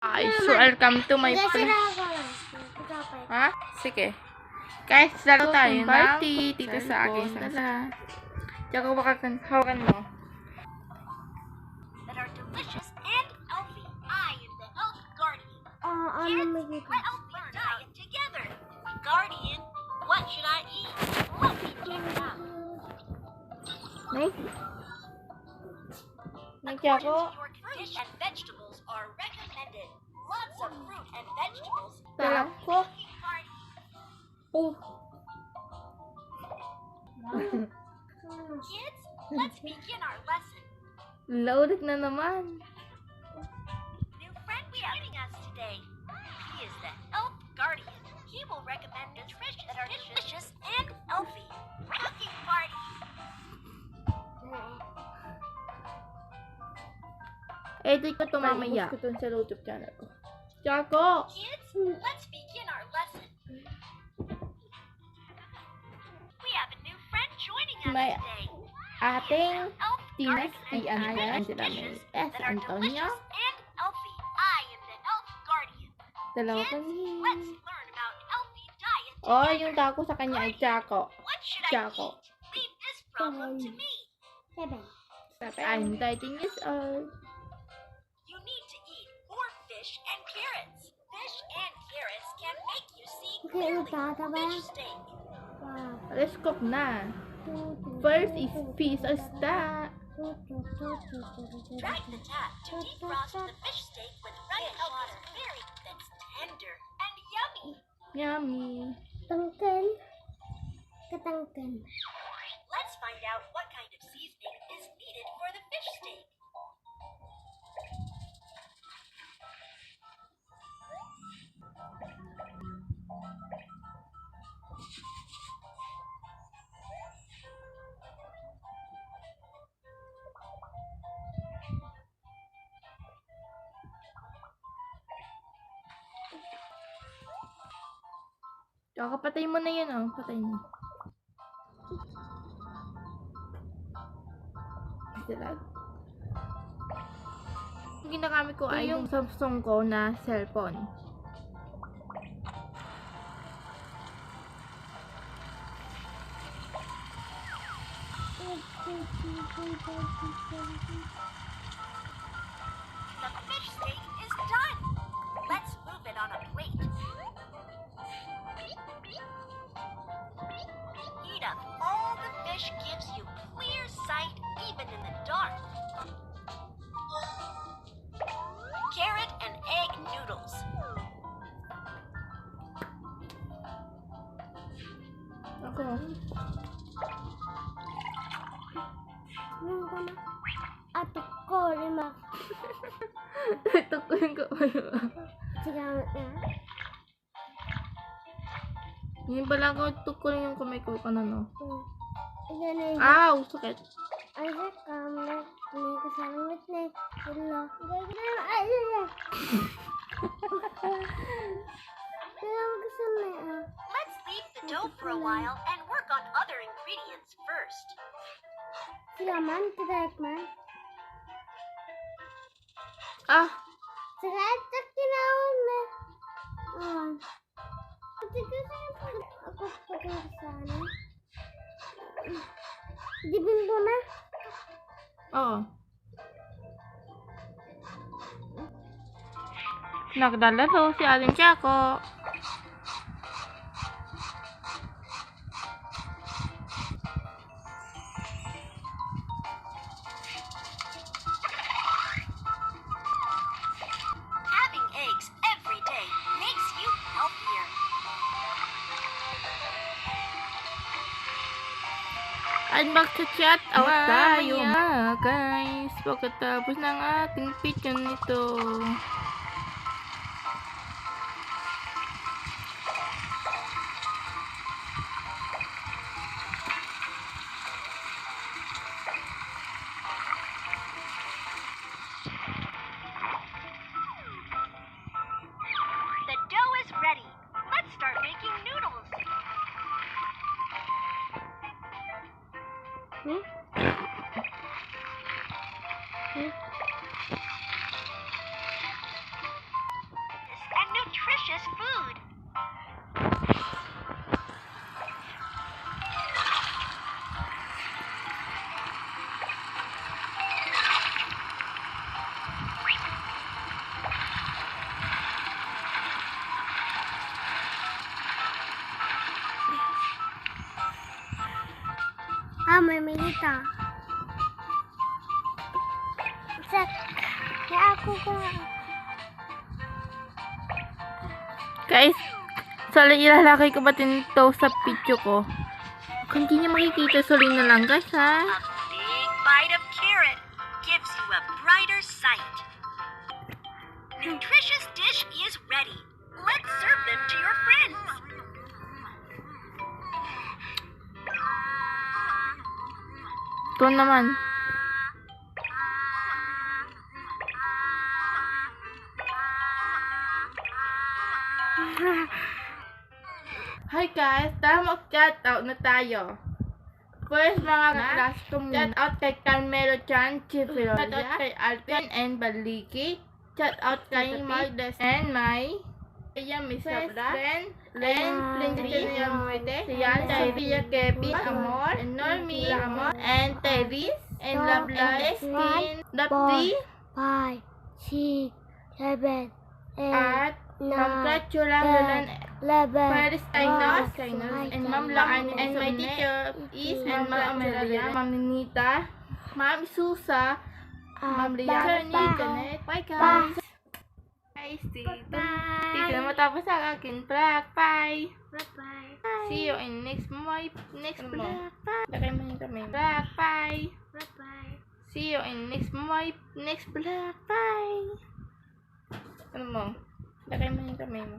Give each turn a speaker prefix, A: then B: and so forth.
A: Guys, welcome to my Ha? Sige. Guys, laro tayo ng party dito sa akin. Tsaka hawakan mo.
B: That are delicious and healthy. I am the health guardian. Kids, let us learn diet together. Guardian, what should I eat? Let me check it out. According to your condition, and vegetables are recommended. Lots of fruit and vegetables. Cooking party. Kids, let's begin our lesson.
A: Loaded na naman.
B: New friend joining us today. He is the health guardian. He will recommend nutrition that are delicious and healthy. Cooking party.
A: Edit ko ito mamaya. Ko ito sa YouTube channel ko. Tiago!
B: Kids, let's begin our lesson. We have a new friend joining us
A: May
B: today.
A: ating
B: Health
A: Tinas
B: guardian
A: ay
B: and
A: Angela May
B: dishes
A: S.
B: that are
A: Antonio.
B: delicious and healthy. I am the health guardian.
A: Dalawa
B: Kids,
A: kami.
B: let's learn about healthy diet
A: Oh,
B: together.
A: yung tako sa kanya ay Tiago.
B: What should I
A: Tiago.
B: eat? Leave this problem to me.
A: I'm 13 years old.
B: You need to eat more fish and carrots. Fish and carrots can make you see clearly. Fish steak.
A: Let's cook na. First is fish or steak.
B: Drag the tap to defrost the fish steak with running water. Very that's tender and yummy.
A: Yummy.
B: Let's find out what kind of seasoning is needed for the fish steak.
A: Tiago, patay mo na yun, oh. Patay mo. Dilag. Yung ginagamit ko ay yung Samsung ko na cellphone.
B: The fish steak is done. Let's move it on a plate. Heat up all the fish gives you clear sight even in the dark. Carrot and egg noodles.
A: Ako.
C: Atuk ko, lima.
A: Ito ko yung kapayo.
C: Sigamit na.
A: Yun pala ako, tukol yung kamay ko no.
C: Iyan na yun.
A: Ow! Sakit.
C: Ay, may kasamit na. Hello. Gagawin na. Ay, ay.
B: Let's leave the dough for a while and work on other ingredients first.
C: Sigaman, tigayak man.
A: Ah!
C: Tigayak, tak kinahon na. Ako pagkakasana. Dibin mo na.
A: Oo. Nagdalaro si Aling Tiago.
B: Having eggs every day makes you healthier.
A: At magchat-chat out tayo guys. Pagkatapos ng ating picture nito.
B: The dough is ready. Let's start making noodles. delicious food.
C: May milita. Kaya ako ka.
A: Guys, ilalagay ko ba to sa picture ko? Kung hindi niyo makikita, sorry na lang guys ha.
B: A big bite of carrot gives you a brighter sight. Nutritious dish is ready. Let's serve them to your friends.
A: Ito naman. Hi guys, tara mag-shoutout na tayo. First mga class ko muna. Shoutout kay Carmelo Chan, Chifilo. Shoutout kay Alvin and Baliki. Shoutout kay Magdas and my Mr. Friend, Len, Plinchia Muete, Rian, Ria, Kevin, Amor, and Normie, Amor, and Tyrese, and Love Life, Skin, Love
C: 5, 6, 7, 8,
A: at Congratulations,
C: 11,
A: Paris Ainos, and Ma'am Laan, and my teacher is, and Ma'am Amelia, Ma'am Ninita, Ma'am Susa, Ma'am Ria, Janet. Bye guys! Guys, dito na matapos ang akin vlog. Bye!
C: Bye-bye.
A: See you in next vlog. Bye! Lakay mo yung kamay. Vlog. Bye!
C: Bye-bye.
A: See you in next vlog. Bye! Ano mo? Lakay mo yung kamay mo.